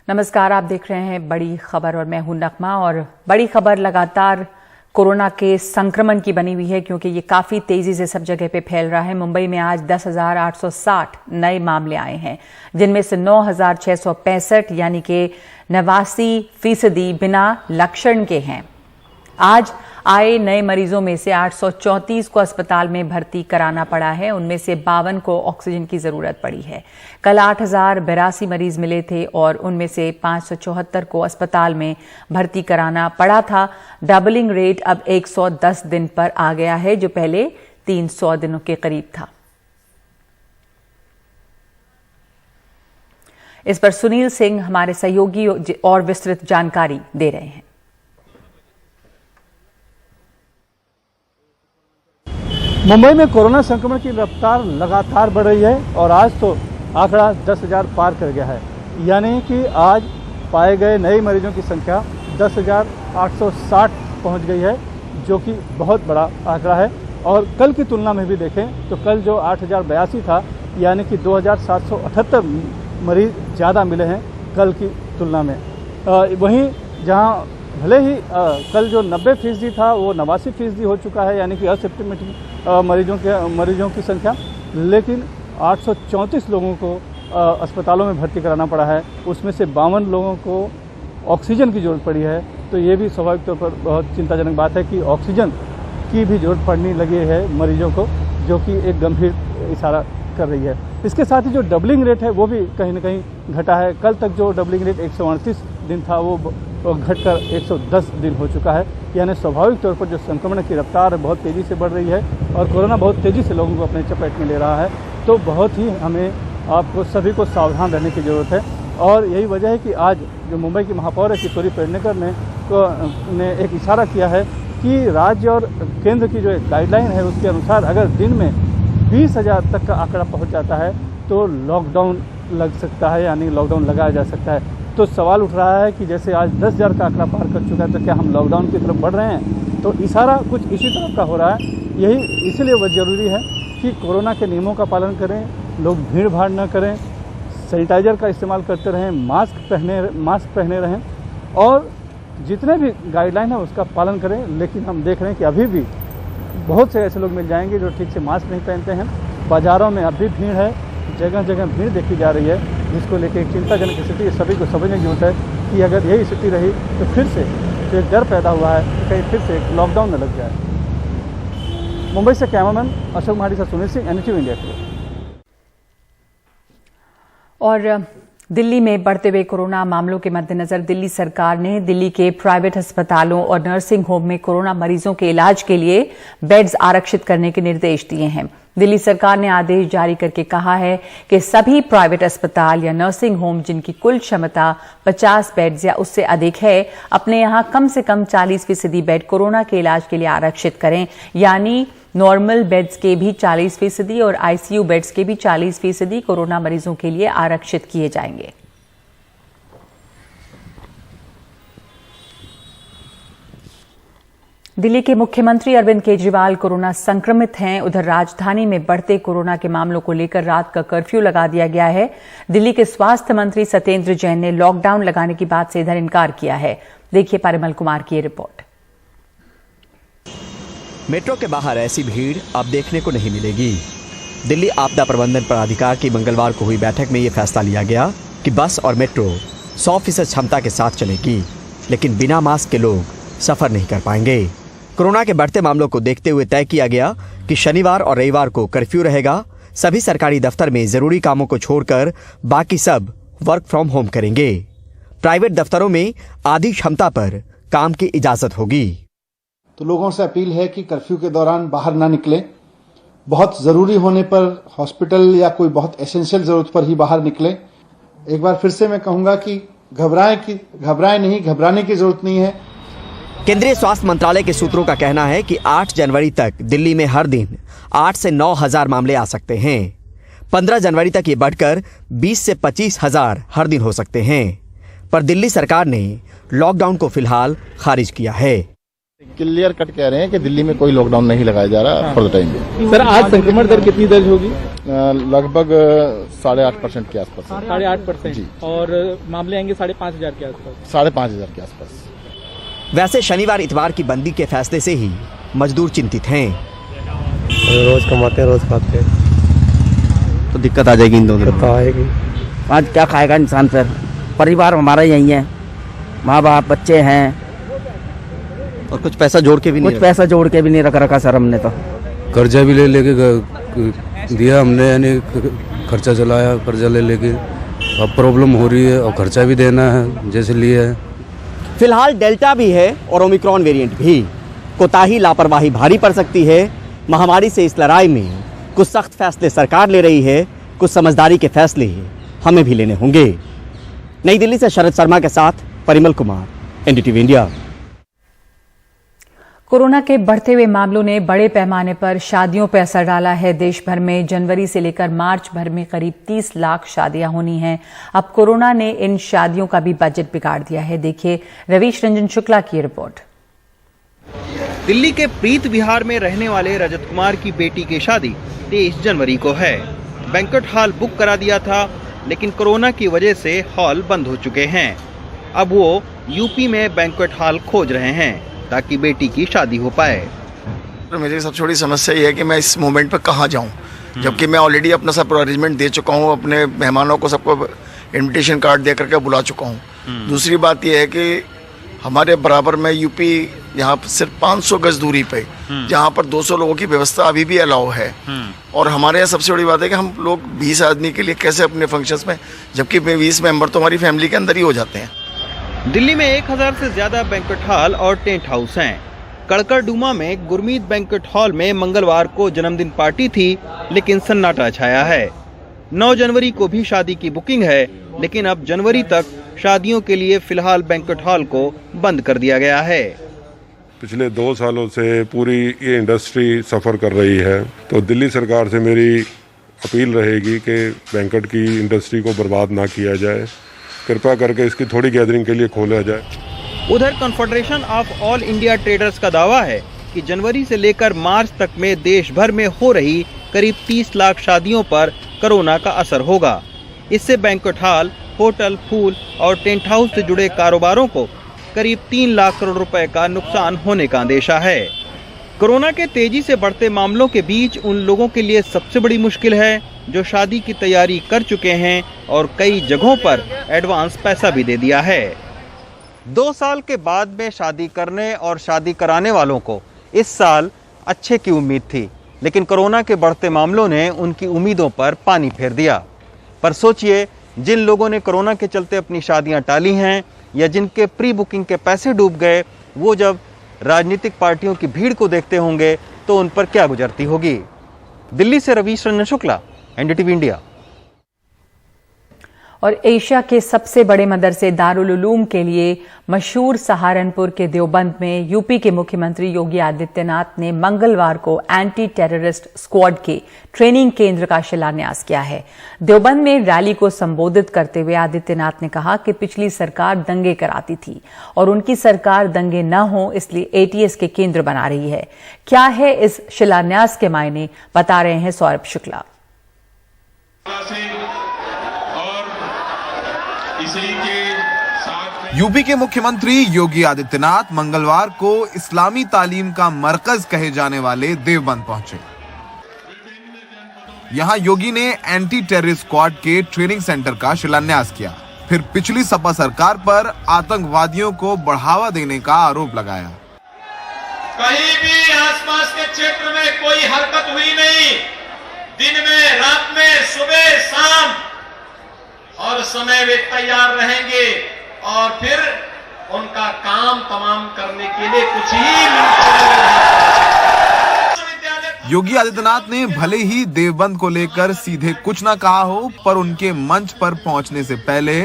नमस्कार, आप देख रहे हैं बड़ी खबर और मैं हूं नगमा। और बड़ी खबर लगातार कोरोना के संक्रमण की बनी हुई है क्योंकि ये काफी तेजी से सब जगह पे फैल रहा है। मुंबई में आज 10,860 नए मामले आए हैं, जिनमें से 9,665 यानी कि 89% बिना लक्षण के हैं। आज आए नए मरीजों में से 834 को अस्पताल में भर्ती कराना पड़ा है। उनमें से 52 को ऑक्सीजन की जरूरत पड़ी है। कल 8,082 मरीज मिले थे और उनमें से 574 को अस्पताल में भर्ती कराना पड़ा था। डबलिंग रेट अब 110 दिन पर आ गया है, जो पहले 300 दिनों के करीब था। इस पर सुनील सिंह हमारे सहयोगी और विस्तृत जानकारी दे रहे हैं। मुंबई में कोरोना संक्रमण की रफ्तार लगातार बढ़ रही है और आज तो आंकड़ा 10,000 पार कर गया है। यानी कि आज पाए गए नए मरीजों की संख्या 10,860 पहुंच गई है, जो कि बहुत बड़ा आंकड़ा है। और कल की तुलना में भी देखें तो कल जो 8,082 था, यानी कि 2,778 मरीज ज़्यादा मिले हैं कल की तुलना में। वहीं जहां भले ही कल जो 90% था वो 89% हो चुका है, यानी कि असिम्प्टोमेटिक मरीजों की संख्या, लेकिन 834 लोगों को अस्पतालों में भर्ती कराना पड़ा है। उसमें से 52 लोगों को ऑक्सीजन की ज़रूरत पड़ी है। तो ये भी स्वाभाविक तौर पर बहुत चिंताजनक बात है कि ऑक्सीजन की भी ज़रूरत पड़ने लगी है मरीजों को, जो कि एक गंभीर इशारा कर रही है। इसके साथ ही जो डबलिंग रेट है वो भी कहीं ना कहीं घटा है। कल तक जो डबलिंग रेट 138 दिन था वो घटकर 110 दिन हो चुका है। यानी स्वाभाविक तौर पर जो संक्रमण की रफ्तार बहुत तेज़ी से बढ़ रही है और कोरोना बहुत तेज़ी से लोगों को अपने चपेट में ले रहा है, तो बहुत ही हमें आपको सभी को सावधान रहने की ज़रूरत है। और यही वजह है कि आज जो मुंबई की महापौर है किशोरी पेडनेकर ने एक इशारा किया है कि राज्य और केंद्र की जो एक गाइडलाइन है उसके अनुसार अगर दिन में 20,000 तक का आंकड़ा पहुंच जाता है तो लॉकडाउन लग सकता है, यानी लॉकडाउन लगाया जा सकता है। तो सवाल उठ रहा है कि जैसे आज 10,000 का आंकड़ा पार कर चुका है तो क्या हम लॉकडाउन की तरफ बढ़ रहे हैं? तो इशारा कुछ इसी तरफ का हो रहा है। यही इसलिए वह ज़रूरी है कि कोरोना के नियमों का पालन करें, लोग भीड़ भाड़ न करें, सैनिटाइज़र का इस्तेमाल करते रहें, मास्क पहने रहें और जितने भी गाइडलाइन है उसका पालन करें। लेकिन हम देख रहे हैं कि अभी भी बहुत से ऐसे लोग मिल जाएंगे जो ठीक से मास्क नहीं पहनते हैं। बाज़ारों में अभी भीड़ है, जगह जगह भीड़ देखी जा रही है, जिसको लेकर एक चिंताजनक स्थिति सभी को समझने की जरूरत है कि अगर यही स्थिति रही तो फिर से जो एक डर पैदा हुआ है कि कहीं फिर से लॉकडाउन न लग जाए। मुंबई से कैमरामैन अशोक महाड़ी से सुनील सिंह, NTV इंडिया के लिए। और दिल्ली में बढ़ते हुए कोरोना मामलों के मद्देनजर दिल्ली सरकार ने दिल्ली के प्राइवेट अस्पतालों और नर्सिंग होम में कोरोना मरीजों के इलाज के लिए बेड्स आरक्षित करने के निर्देश दिए हैं। दिल्ली सरकार ने आदेश जारी करके कहा है कि सभी प्राइवेट अस्पताल या नर्सिंग होम जिनकी कुल क्षमता 50 बेड्स या उससे अधिक है, अपने यहां कम से कम 40% बेड कोरोना के इलाज के लिए आरक्षित करें। यानी नॉर्मल बेड्स के भी 40% और ICU बेड्स के भी 40% कोरोना मरीजों के लिए आरक्षित किए जाएंगे। दिल्ली के मुख्यमंत्री अरविंद केजरीवाल कोरोना संक्रमित हैं। उधर राजधानी में बढ़ते कोरोना के मामलों को लेकर रात का कर्फ्यू लगा दिया गया है। दिल्ली के स्वास्थ्य मंत्री सत्येंद्र जैन ने लॉकडाउन लगाने की बात से इधर इनकार किया है। देखिए परिमल कुमार की ये रिपोर्ट। मेट्रो के बाहर ऐसी भीड़ अब देखने को नहीं मिलेगी। दिल्ली आपदा प्रबंधन प्राधिकार की मंगलवार को हुई बैठक में यह फैसला लिया गया कि बस और मेट्रो 100% क्षमता के साथ चलेगी, लेकिन बिना मास्क के लोग सफर नहीं कर पाएंगे। कोरोना के बढ़ते मामलों को देखते हुए तय किया गया कि शनिवार और रविवार को कर्फ्यू रहेगा। सभी सरकारी दफ्तर में जरूरी कामों को छोड़कर बाकी सब वर्क फ्रॉम होम करेंगे। प्राइवेट दफ्तरों में आधी क्षमता पर काम की इजाजत होगी। तो लोगों से अपील है कि कर्फ्यू के दौरान बाहर ना निकलें। बहुत जरूरी होने पर हॉस्पिटल या कोई बहुत एसेंशियल जरूरत पर ही बाहर निकलें। एक बार फिर से मैं कहूंगा कि घबराएं नहीं, घबराने की जरूरत नहीं है। केंद्रीय स्वास्थ्य मंत्रालय के सूत्रों का कहना है कि 8 जनवरी तक दिल्ली में हर दिन 8 से 9 हजार मामले आ सकते हैं। 15 जनवरी तक ये बढ़कर 20 से 25 हजार हर दिन हो सकते हैं। पर दिल्ली सरकार ने लॉकडाउन को फिलहाल खारिज किया है। क्लियर कट कह रहे हैं कि दिल्ली में कोई लॉकडाउन नहीं लगाया जा रहा फॉर द टाइम भी। सर आज संक्रमण दर कितनी दर्ज होगी? लगभग 8.5% के आसपास। 8.5% जी। और मामले आएंगे 5,500 के आसपास। 5,500 के आसपास। वैसे शनिवार इतवार की बंदी के फैसले से ही मजदूर चिंतित हैं। रोज कमाते हैं, रोज खाते हैं, तो दिक्कत आ जाएगी इन दोनों। तो आएगी। आज क्या खाएगा इंसान? फिर परिवार हमारा यही है, माँ बाप बच्चे हैं, और कुछ पैसा जोड़ के भी नहीं, कुछ पैसा जोड़ के भी नहीं रखा सर हमने तो। कर्जा भी ले लेके दिया हमने, यानी खर्चा चलाया, कर्जा ले लेके। अब प्रॉब्लम हो रही है और खर्चा भी देना है जैसे लिए है। फिलहाल डेल्टा भी है और ओमिक्रॉन वेरिएंट भी। कोताही लापरवाही भारी पड़ सकती है। महामारी से इस लड़ाई में कुछ सख्त फैसले सरकार ले रही है, कुछ समझदारी के फैसले हमें भी लेने होंगे। नई दिल्ली से शरद शर्मा के साथ Parimal Kumar, NDTV India. Corona के बढ़ते हुए मामलों ने बड़े पैमाने पर शादियों पर असर डाला है। देश भर में जनवरी से लेकर मार्च भर में करीब 30 लाख शादियां होनी हैं। अब कोरोना ने इन शादियों का भी बजट बिगाड़ दिया है। देखिए रवीश रंजन शुक्ला की रिपोर्ट। दिल्ली के प्रीत विहार में रहने वाले रजत कुमार की बेटी की शादी 23 जनवरी को है। बैंक्वेट हॉल बुक करा दिया था, लेकिन कोरोना की वजह से हॉल बंद हो चुके हैं। अब वो यूपी में बैंक्वेट हॉल खोज रहे हैं ताकि बेटी की शादी हो पाए। मेरी सबसे बड़ी समस्या ये है कि मैं इस मोमेंट पे कहाँ जाऊँ, जबकि मैं ऑलरेडी अपना सब अरेंजमेंट दे चुका हूँ, अपने मेहमानों को सबको इनविटेशन कार्ड दे करके बुला चुका हूँ। दूसरी बात यह है कि हमारे बराबर में यूपी यहाँ सिर्फ 500 गज दूरी पे, जहाँ पर 200 लोगों की व्यवस्था अभी भी अलाउ है। और हमारे यहाँ सबसे बड़ी बात है कि हम लोग 20 आदमी के लिए कैसे अपने फंक्शंस में, जबकि 20 मेंबर तो हमारी फैमिली के अंदर ही हो जाते हैं। दिल्ली में 1000 से ज्यादा बैंक्वेट हॉल और टेंट हाउस हैं। कड़कड़डूमा में गुरमीत बैंक्वेट हॉल में मंगलवार को जन्मदिन पार्टी थी, लेकिन सन्नाटा छाया है। 9 जनवरी को भी शादी की बुकिंग है, लेकिन अब जनवरी तक शादियों के लिए फिलहाल बैंक्वेट हॉल को बंद कर दिया गया है। पिछले 2 सालों से पूरी ये इंडस्ट्री सफ़र कर रही है, तो दिल्ली सरकार से मेरी अपील रहेगी कि बैंक्वेट की इंडस्ट्री को बर्बाद ना किया जाए। कृपया करके इसकी थोड़ी गैदरिंग के लिए खोला जाए। उधर confederation of all India traders का दावा है कि जनवरी से लेकर मार्च तक में देश भर में हो रही करीब 30 लाख शादियों पर कोरोना का असर होगा। इससे बैंक्वेट हॉल, होटल, फूल और टेंट हाउस से जुड़े कारोबारों को करीब 3 लाख करोड़ रुपए का नुकसान होने का अंदेशा है। कोरोना के तेजी से बढ़ते मामलों के बीच उन लोगों के लिए सबसे बड़ी मुश्किल है जो शादी की तैयारी कर चुके हैं और कई जगहों पर एडवांस पैसा भी दे दिया है। 2 साल के बाद में शादी करने और शादी कराने वालों को इस साल अच्छे की उम्मीद थी, लेकिन कोरोना के बढ़ते मामलों ने उनकी उम्मीदों पर पानी फेर दिया। पर सोचिए, जिन लोगों ने कोरोना के चलते अपनी शादियां टाली हैं या जिनके प्री बुकिंग के पैसे डूब गए, वो जब राजनीतिक पार्टियों की भीड़ को देखते होंगे तो उन पर क्या गुजरती होगी। दिल्ली से रवीश रंजन शुक्ला, एनडीटीवी इंडिया। और एशिया के सबसे बड़े मदरसे दारुल उलूम के लिए मशहूर सहारनपुर के देवबंद में यूपी के मुख्यमंत्री योगी आदित्यनाथ ने मंगलवार को एंटी टेररिस्ट स्क्वाड के ट्रेनिंग केंद्र का शिलान्यास किया है। देवबंद में रैली को संबोधित करते हुए आदित्यनाथ ने कहा कि पिछली सरकार दंगे कराती थी और उनकी सरकार दंगे न हो इसलिए एटीएस के केंद्र बना रही है। क्या है इस शिलान्यास के मायने, बता रहे हैं सौरभ शुक्ला। यूपी के मुख्यमंत्री योगी आदित्यनाथ मंगलवार को इस्लामी तालीम का मरकज कहे जाने वाले देवबंद पहुंचे। यहां योगी ने एंटी टेररिस्ट स्क्वाड के ट्रेनिंग सेंटर का शिलान्यास किया। फिर पिछली सपा सरकार पर आतंकवादियों को बढ़ावा देने का आरोप लगाया। कहीं भी आसपास के क्षेत्र में कोई हरकत हुई नहीं। दिन में, रात में, सुबह शाम और समय वे तैयार रहेंगे और फिर उनका काम तमाम करने के लिए कुछ ही योगी आदित्यनाथ ने भले ही देवबंद को लेकर सीधे कुछ ना कहा हो, पर उनके मंच पर पहुंचने से पहले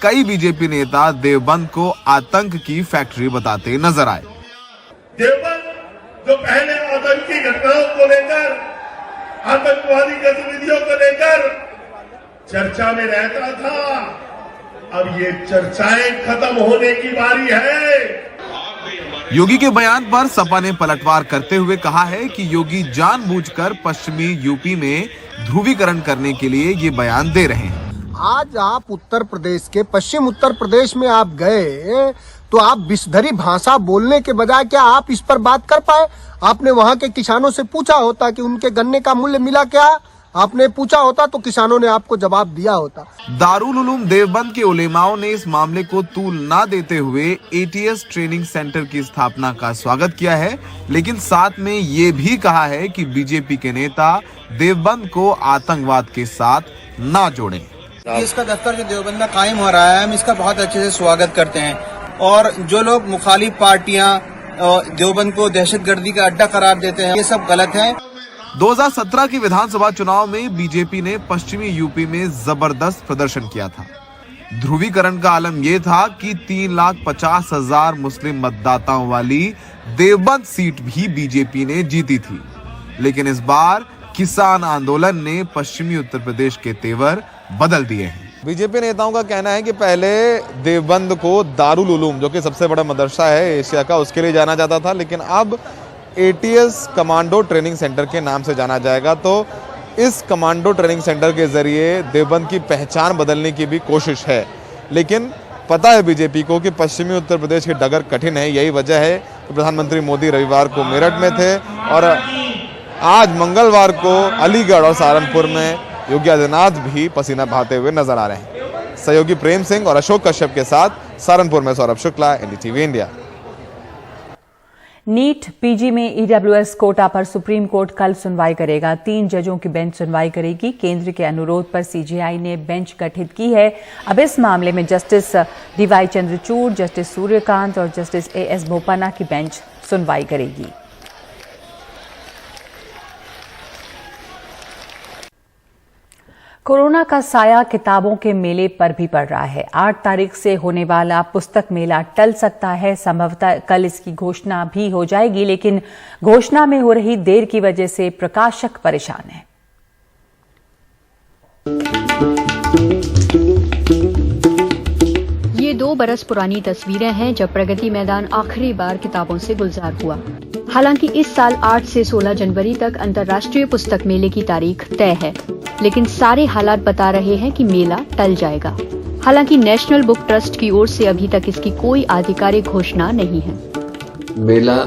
कई बीजेपी नेता देवबंद को आतंक की फैक्ट्री बताते नजर आए। देवबंद जो पहले आतंकी घटनाओं को लेकर, आतंकवादी गतिविधियों को लेकर चर्चा में रहता था, अब ये चर्चाएं खत्म होने की बारी है। योगी के बयान पर सपा ने पलटवार करते हुए कहा है कि योगी जानबूझकर पश्चिमी यूपी में ध्रुवीकरण करने के लिए ये बयान दे रहे हैं। आज आप उत्तर प्रदेश के पश्चिम उत्तर प्रदेश में आप गए तो आप विषधरी भाषा बोलने के बजाय क्या आप इस पर बात कर पाए? आपने वहाँ के किसानों से पूछा होता कि उनके गन्ने का मूल्य मिला क्या? आपने पूछा होता तो किसानों ने आपको जवाब दिया होता। दारुल उलूम देवबंद के उलेमाओं ने इस मामले को तूल ना देते हुए एटीएस ट्रेनिंग सेंटर की स्थापना का स्वागत किया है, लेकिन साथ में ये भी कहा है कि बीजेपी के नेता देवबंद को आतंकवाद के साथ ना जोड़ें। इसका दफ्तर जो देवबंद में कायम हो रहा है, हम इसका बहुत अच्छे से स्वागत करते हैं और जो लोग मुखालिफ पार्टियां देवबंद को दहशतगर्दी का अड्डा करार देते हैं, ये सब गलत है। 2017 के विधानसभा चुनाव में बीजेपी ने पश्चिमी यूपी में जबरदस्त प्रदर्शन किया था। ध्रुवीकरण का आलम यह था कि 3,50,000 मुस्लिम मतदाताओं वाली देवबंद सीट भी बीजेपी ने जीती थी, लेकिन इस बार किसान आंदोलन ने पश्चिमी उत्तर प्रदेश के तेवर बदल दिए हैं। बीजेपी नेताओं का कहना है कि पहले देवबंद को दारुल उलूम, जो कि सबसे बड़ा मदरसा है एशिया का, उसके लिए जाना जाता था, लेकिन अब एटीएस कमांडो ट्रेनिंग सेंटर के नाम से जाना जाएगा। तो इस कमांडो ट्रेनिंग सेंटर के जरिए देवबंद की पहचान बदलने की भी कोशिश है, लेकिन पता है बीजेपी को कि पश्चिमी उत्तर प्रदेश की डगर कठिन है। यही वजह है कि प्रधानमंत्री मोदी रविवार को मेरठ में थे और आज मंगलवार को अलीगढ़ और सहारनपुर में योगी आदित्यनाथ भी पसीना बहाते हुए नजर आ रहे हैं। सहयोगी प्रेम सिंह और अशोक कश्यप के साथ सहारनपुर में Saurabh Shukla, NDTV India. NEET PG में ईडब्ल्यूएस कोटा पर सुप्रीम कोर्ट कल सुनवाई करेगा। 3 जजों की बेंच सुनवाई करेगी। केंद्र के अनुरोध पर सीजेआई ने बेंच गठित की है। अब इस मामले में Justice DY Chandrachud, Justice Suryakant और जस्टिस एएस बोपन्ना की बेंच सुनवाई करेगी। कोरोना का साया किताबों के मेले पर भी पड़ रहा है। 8 तारीख से होने वाला पुस्तक मेला टल सकता है। संभवतः कल इसकी घोषणा भी हो जाएगी, लेकिन घोषणा में हो रही देर की वजह से प्रकाशक परेशान हैं। ये 2 बरस पुरानी तस्वीरें हैं जब प्रगति मैदान आखिरी बार किताबों से गुलजार हुआ। हालांकि इस साल 8 से 16 जनवरी तक अंतर्राष्ट्रीय पुस्तक मेले की तारीख तय है, लेकिन सारे हालात बता रहे हैं कि मेला टल जाएगा। हालांकि नेशनल बुक ट्रस्ट की ओर से अभी तक इसकी कोई आधिकारिक घोषणा नहीं है। मेला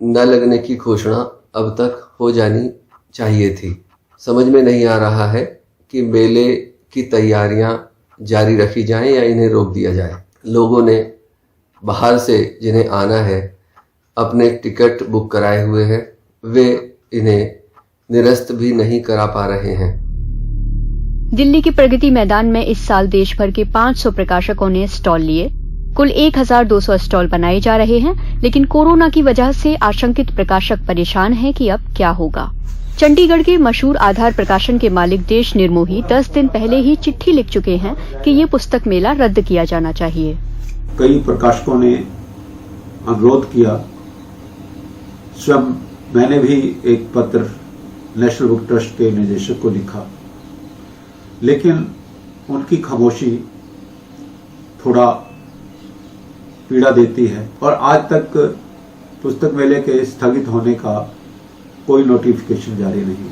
न लगने की घोषणा अब तक हो जानी चाहिए थी। समझ में नहीं आ रहा है कि मेले की तैयारियां जारी रखी जाएं या इन्हें रोक दिया जाए। लोगों ने बाहर से जिन्हें आना है अपने टिकट बुक कराए हुए हैं, वे इन्हें निरस्त भी नहीं करा पा रहे हैं। दिल्ली के प्रगति मैदान में इस साल देश भर के 500 प्रकाशकों ने स्टॉल लिए। कुल 1200 स्टॉल बनाए जा रहे हैं, लेकिन कोरोना की वजह से आशंकित प्रकाशक परेशान हैं कि अब क्या होगा। चंडीगढ़ के मशहूर आधार प्रकाशन के मालिक देश निर्मोही 10 दिन पहले ही चिट्ठी लिख चुके हैं कि ये पुस्तक मेला रद्द किया जाना चाहिए। कई प्रकाशकों ने अनुरोध किया, स्वयं मैंने भी एक पत्र नेशनल बुक ट्रस्ट के निदेशक को लिखा, लेकिन उनकी खामोशी थोड़ा पीड़ा देती है और आज तक पुस्तक मेले के स्थगित होने का कोई नोटिफिकेशन जारी नहीं।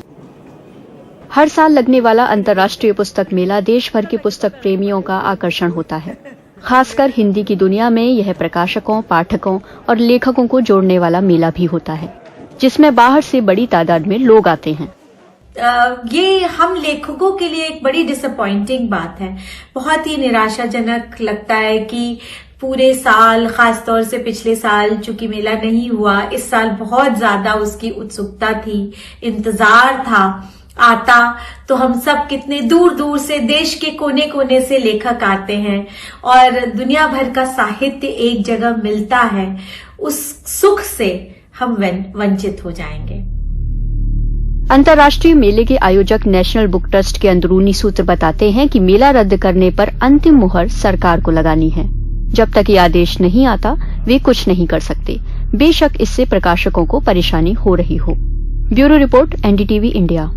हर साल लगने वाला अंतर्राष्ट्रीय पुस्तक मेला देश भर के पुस्तक प्रेमियों का आकर्षण होता है। खासकर हिंदी की दुनिया में यह प्रकाशकों, पाठकों और लेखकों को जोड़ने वाला मेला भी होता है, जिसमें बाहर से बड़ी तादाद में लोग आते हैं। ये हम लेखकों के लिए एक बड़ी डिसअपॉइंटिंग बात है। बहुत ही निराशाजनक लगता है कि पूरे साल, खासतौर से पिछले साल चूंकि मेला नहीं हुआ, इस साल बहुत ज्यादा उसकी उत्सुकता थी, इंतजार था। आता तो हम सब कितने दूर दूर से, देश के कोने कोने से लेखक आते हैं और दुनिया भर का साहित्य एक जगह मिलता है। उस सुख से हम वंचित हो जाएंगे। अंतर्राष्ट्रीय मेले के आयोजक नेशनल बुक ट्रस्ट के अंदरूनी सूत्र बताते हैं कि मेला रद्द करने पर अंतिम मुहर सरकार को लगानी है। जब तक ये आदेश नहीं आता, वे कुछ नहीं कर सकते। बेशक इससे प्रकाशकों को परेशानी हो रही हो। Bureau report, NDTV India.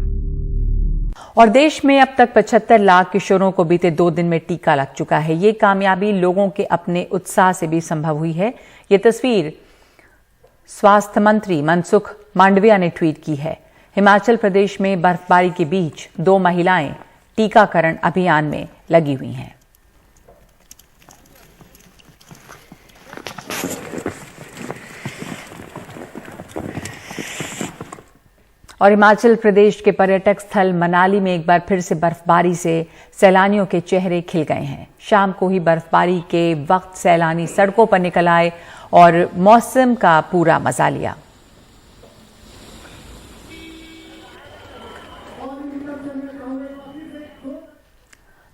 और देश में अब तक 75 लाख किशोरों को बीते 2 दिन में टीका लग चुका है। ये कामयाबी लोगों के अपने उत्साह से भी संभव हुई है। ये तस्वीर स्वास्थ्य मंत्री मनसुख मांडविया ने ट्वीट की है। हिमाचल प्रदेश में बर्फबारी के बीच 2 महिलाएं टीकाकरण अभियान में लगी हुई हैं। और हिमाचल प्रदेश के पर्यटक स्थल मनाली में एक बार फिर से बर्फबारी से सैलानियों के चेहरे खिल गए हैं। शाम को ही बर्फबारी के वक्त सैलानी सड़कों पर निकल आए और मौसम का पूरा मजा लिया।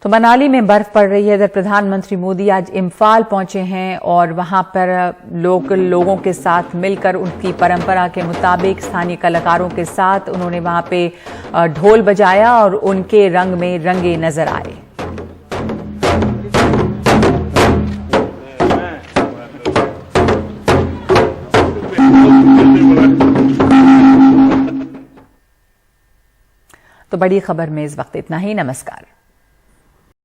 तो मनाली में बर्फ पड़ रही है। इधर प्रधानमंत्री मोदी आज इम्फाल पहुंचे हैं और वहां पर लोगों के साथ मिलकर उनकी परंपरा के मुताबिक स्थानीय कलाकारों के साथ उन्होंने वहां पे ढोल बजाया और उनके रंग में रंगे नजर आए। तो बड़ी खबर में इस वक्त इतना ही। नमस्कार।